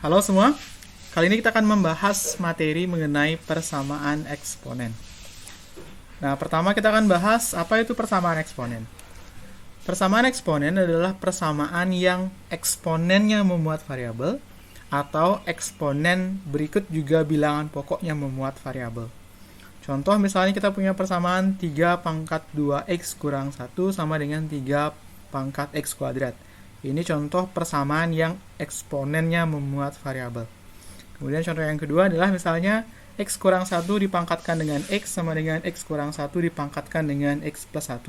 Halo semua, kali ini kita akan membahas materi mengenai persamaan eksponen. Nah, pertama kita akan bahas apa itu persamaan eksponen. Persamaan eksponen adalah persamaan yang eksponennya memuat variabel atau eksponen berikut juga bilangan pokoknya memuat variabel. Contoh misalnya kita punya persamaan 3 pangkat 2x kurang 1 sama dengan 3 pangkat x kuadrat. Ini contoh persamaan yang eksponennya memuat variabel. Kemudian contoh yang kedua adalah misalnya x kurang 1 dipangkatkan dengan x sama dengan x kurang 1 dipangkatkan dengan x plus 1.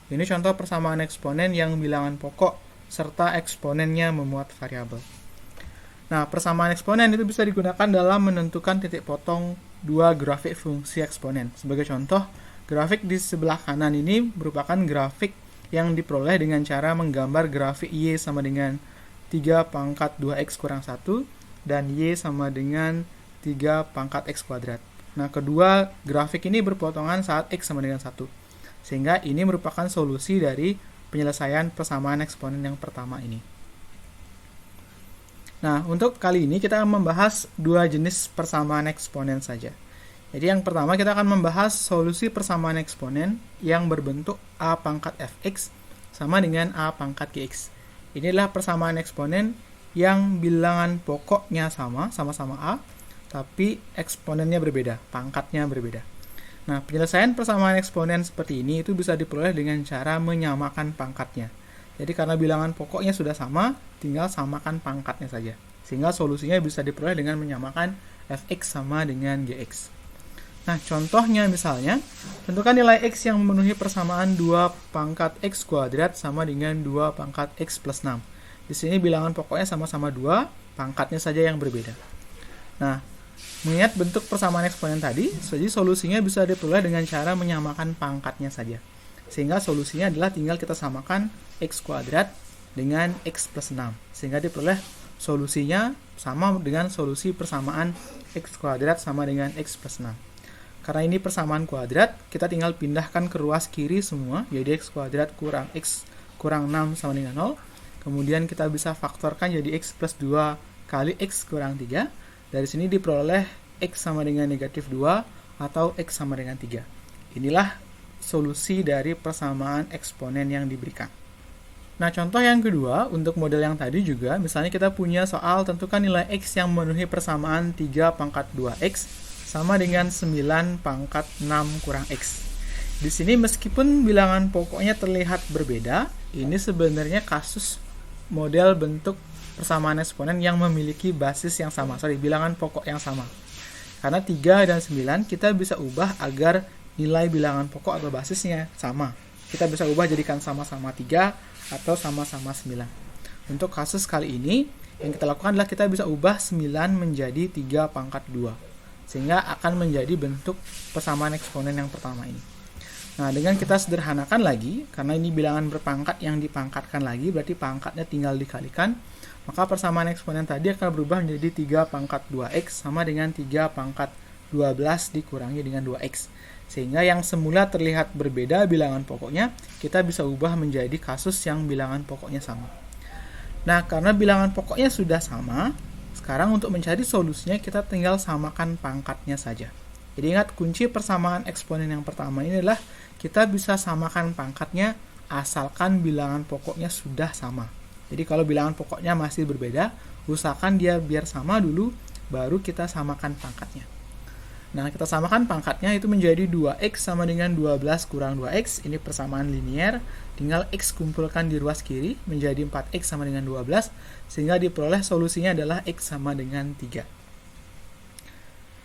Ini contoh persamaan eksponen yang bilangan pokok serta eksponennya memuat variabel. Nah, persamaan eksponen itu bisa digunakan dalam menentukan titik potong dua grafik fungsi eksponen. Sebagai contoh, grafik di sebelah kanan ini merupakan grafik yang diperoleh dengan cara menggambar grafik y sama dengan 3 pangkat 2x kurang 1 dan y sama dengan 3 pangkat x kuadrat. Nah, kedua grafik ini berpotongan saat x sama dengan 1. Sehingga ini merupakan solusi dari penyelesaian persamaan eksponen yang pertama ini. Nah, untuk kali ini kita akan membahas dua jenis persamaan eksponen saja. Jadi yang pertama kita akan membahas solusi persamaan eksponen yang berbentuk a pangkat fx sama dengan a pangkat gx. Inilah persamaan eksponen yang bilangan pokoknya sama-sama a, tapi eksponennya berbeda, pangkatnya berbeda. Nah, penyelesaian persamaan eksponen seperti ini itu bisa diperoleh dengan cara menyamakan pangkatnya. Jadi karena bilangan pokoknya sudah sama, tinggal samakan pangkatnya saja. Sehingga solusinya bisa diperoleh dengan menyamakan fx sama dengan gx. Nah, contohnya misalnya, tentukan nilai x yang memenuhi persamaan 2 pangkat x kuadrat sama dengan 2 pangkat x plus 6. Di sini bilangan pokoknya sama-sama 2, pangkatnya saja yang berbeda. Nah, mengingat bentuk persamaan eksponen tadi, jadi solusinya bisa diperoleh dengan cara menyamakan pangkatnya saja. Sehingga solusinya adalah tinggal kita samakan x kuadrat dengan x plus 6. Sehingga diperoleh solusinya sama dengan solusi persamaan x kuadrat sama dengan x plus 6. Karena ini persamaan kuadrat, kita tinggal pindahkan ke ruas kiri semua, jadi x kuadrat kurang x kurang 6 sama dengan 0. Kemudian kita bisa faktorkan jadi x plus 2 kali x kurang 3. Dari sini diperoleh x sama dengan negatif 2 atau x sama dengan 3. Inilah solusi dari persamaan eksponen yang diberikan. Nah, contoh yang kedua, untuk model yang tadi juga, misalnya kita punya soal tentukan nilai x yang memenuhi persamaan 3 pangkat 2x sama dengan 9 pangkat 6 kurang x. Di sini meskipun bilangan pokoknya terlihat berbeda, ini sebenarnya kasus model bentuk persamaan eksponen yang memiliki basis yang sama, bilangan pokok yang sama. Karena 3 dan 9 kita bisa ubah agar nilai bilangan pokok atau basisnya sama. Kita bisa ubah jadikan sama-sama 3 atau sama-sama 9. Untuk kasus kali ini, yang kita lakukan adalah kita bisa ubah 9 menjadi 3 pangkat 2. Sehingga akan menjadi bentuk persamaan eksponen yang pertama ini. Nah, dengan kita sederhanakan lagi, karena ini bilangan berpangkat yang dipangkatkan lagi, berarti pangkatnya tinggal dikalikan, maka persamaan eksponen tadi akan berubah menjadi 3 pangkat 2x sama dengan 3 pangkat 12 dikurangi dengan 2x. Sehingga yang semula terlihat berbeda bilangan pokoknya, kita bisa ubah menjadi kasus yang bilangan pokoknya sama. Nah, karena bilangan pokoknya sudah sama, sekarang untuk mencari solusinya kita tinggal samakan pangkatnya saja. Jadi ingat, kunci persamaan eksponen yang pertama ini adalah kita bisa samakan pangkatnya asalkan bilangan pokoknya sudah sama. Jadi kalau bilangan pokoknya masih berbeda, usahakan dia biar sama dulu, baru kita samakan pangkatnya. Nah, kita samakan pangkatnya itu menjadi 2x sama dengan 12 kurang 2x. Ini persamaan linear. Tinggal x kumpulkan di ruas kiri menjadi 4x sama dengan 12. Sehingga diperoleh solusinya adalah x sama dengan 3.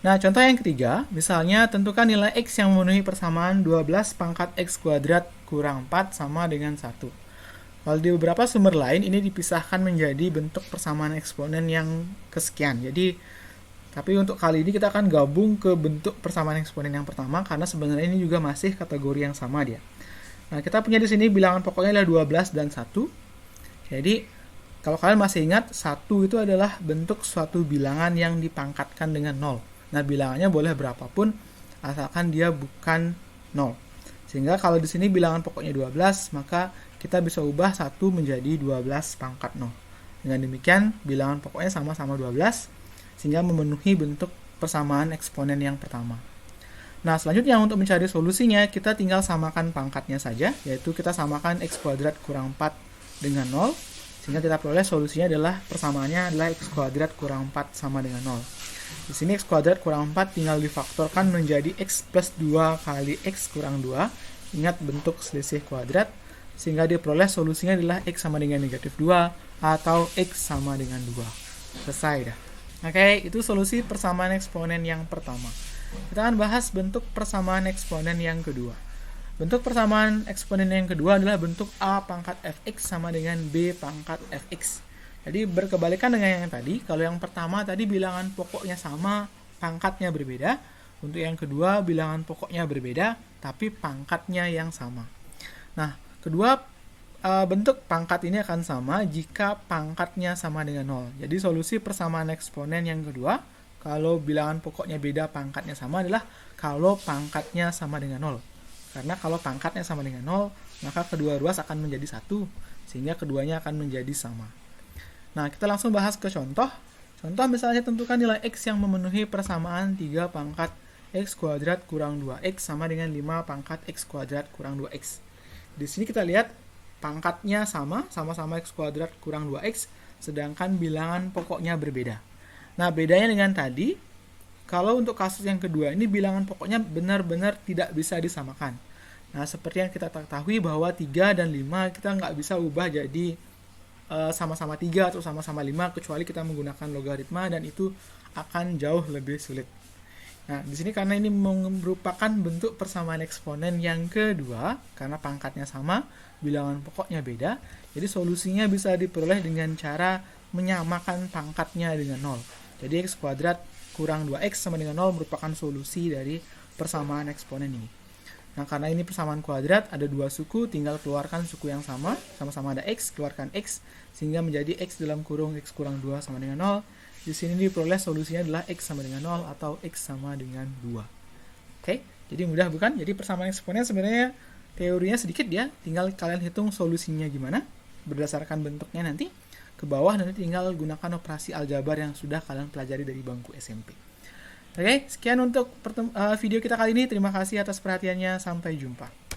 Nah, contoh yang ketiga, misalnya tentukan nilai x yang memenuhi persamaan 12 pangkat x kuadrat kurang 4 sama dengan 1. Kalau di beberapa sumber lain, ini dipisahkan menjadi bentuk persamaan eksponen yang kesekian. Tapi untuk kali ini kita akan gabung ke bentuk persamaan eksponen yang pertama karena sebenarnya ini juga masih kategori yang sama dia. Nah, kita punya di sini bilangan pokoknya adalah 12 dan 1. Jadi, kalau kalian masih ingat, 1 itu adalah bentuk suatu bilangan yang dipangkatkan dengan 0. Nah, bilangannya boleh berapapun asalkan dia bukan 0. Sehingga kalau di sini bilangan pokoknya 12, maka kita bisa ubah 1 menjadi 12 pangkat 0. Dengan demikian, bilangan pokoknya sama-sama 12, sehingga memenuhi bentuk persamaan eksponen yang pertama. Nah, selanjutnya untuk mencari solusinya, kita tinggal samakan pangkatnya saja, yaitu kita samakan x kuadrat kurang 4 dengan 0, sehingga kita peroleh solusinya adalah persamaannya adalah x kuadrat kurang 4 sama dengan 0. Di sini x kuadrat kurang 4 tinggal difaktorkan menjadi x plus 2 kali x kurang 2. Ingat bentuk selisih kuadrat, sehingga diperoleh solusinya adalah x sama dengan negatif 2 atau x sama dengan 2. Selesai dah. Oke, itu solusi persamaan eksponen yang pertama. Kita akan bahas bentuk persamaan eksponen yang kedua. Bentuk persamaan eksponen yang kedua adalah bentuk a pangkat fx sama dengan b pangkat fx. Jadi berkebalikan dengan yang tadi. Kalau yang pertama tadi bilangan pokoknya sama, pangkatnya berbeda. Untuk yang kedua bilangan pokoknya berbeda, tapi pangkatnya yang sama. Nah, kedua bentuk pangkat ini akan sama jika pangkatnya sama dengan 0. Jadi solusi persamaan eksponen yang kedua, kalau bilangan pokoknya beda pangkatnya sama adalah kalau pangkatnya sama dengan 0. Karena kalau pangkatnya sama dengan 0, maka kedua ruas akan menjadi 1, sehingga keduanya akan menjadi sama. Nah, kita langsung bahas ke contoh. Contoh misalnya tentukan nilai x yang memenuhi persamaan 3 pangkat x kuadrat kurang 2x sama dengan 5 pangkat x kuadrat kurang 2x. Di sini kita lihat pangkatnya sama-sama x kuadrat kurang 2x, sedangkan bilangan pokoknya berbeda. Nah, bedanya dengan tadi, kalau untuk kasus yang kedua ini bilangan pokoknya benar-benar tidak bisa disamakan. Nah, seperti yang kita ketahui bahwa 3 dan 5 kita nggak bisa ubah jadi sama-sama 3 atau sama-sama 5 kecuali kita menggunakan logaritma, dan itu akan jauh lebih sulit. Nah, di sini karena ini merupakan bentuk persamaan eksponen yang kedua, karena pangkatnya sama, bilangan pokoknya beda, jadi solusinya bisa diperoleh dengan cara menyamakan pangkatnya dengan 0. Jadi x kuadrat kurang 2x sama dengan 0 merupakan solusi dari persamaan eksponen ini. Nah, karena ini persamaan kuadrat, ada dua suku, tinggal keluarkan suku yang sama, sama-sama ada x, keluarkan x, sehingga menjadi x dalam kurung x kurang 2 sama dengan 0. Di sini diperoleh solusinya adalah x sama dengan 0 atau x sama dengan 2. Oke, jadi mudah bukan? Jadi persamaan eksponen sebenarnya teorinya sedikit ya, tinggal kalian hitung solusinya gimana, berdasarkan bentuknya nanti. Ke bawah nanti tinggal gunakan operasi aljabar yang sudah kalian pelajari dari bangku SMP. Oke, sekian untuk video kita kali ini. Terima kasih atas perhatiannya. Sampai jumpa.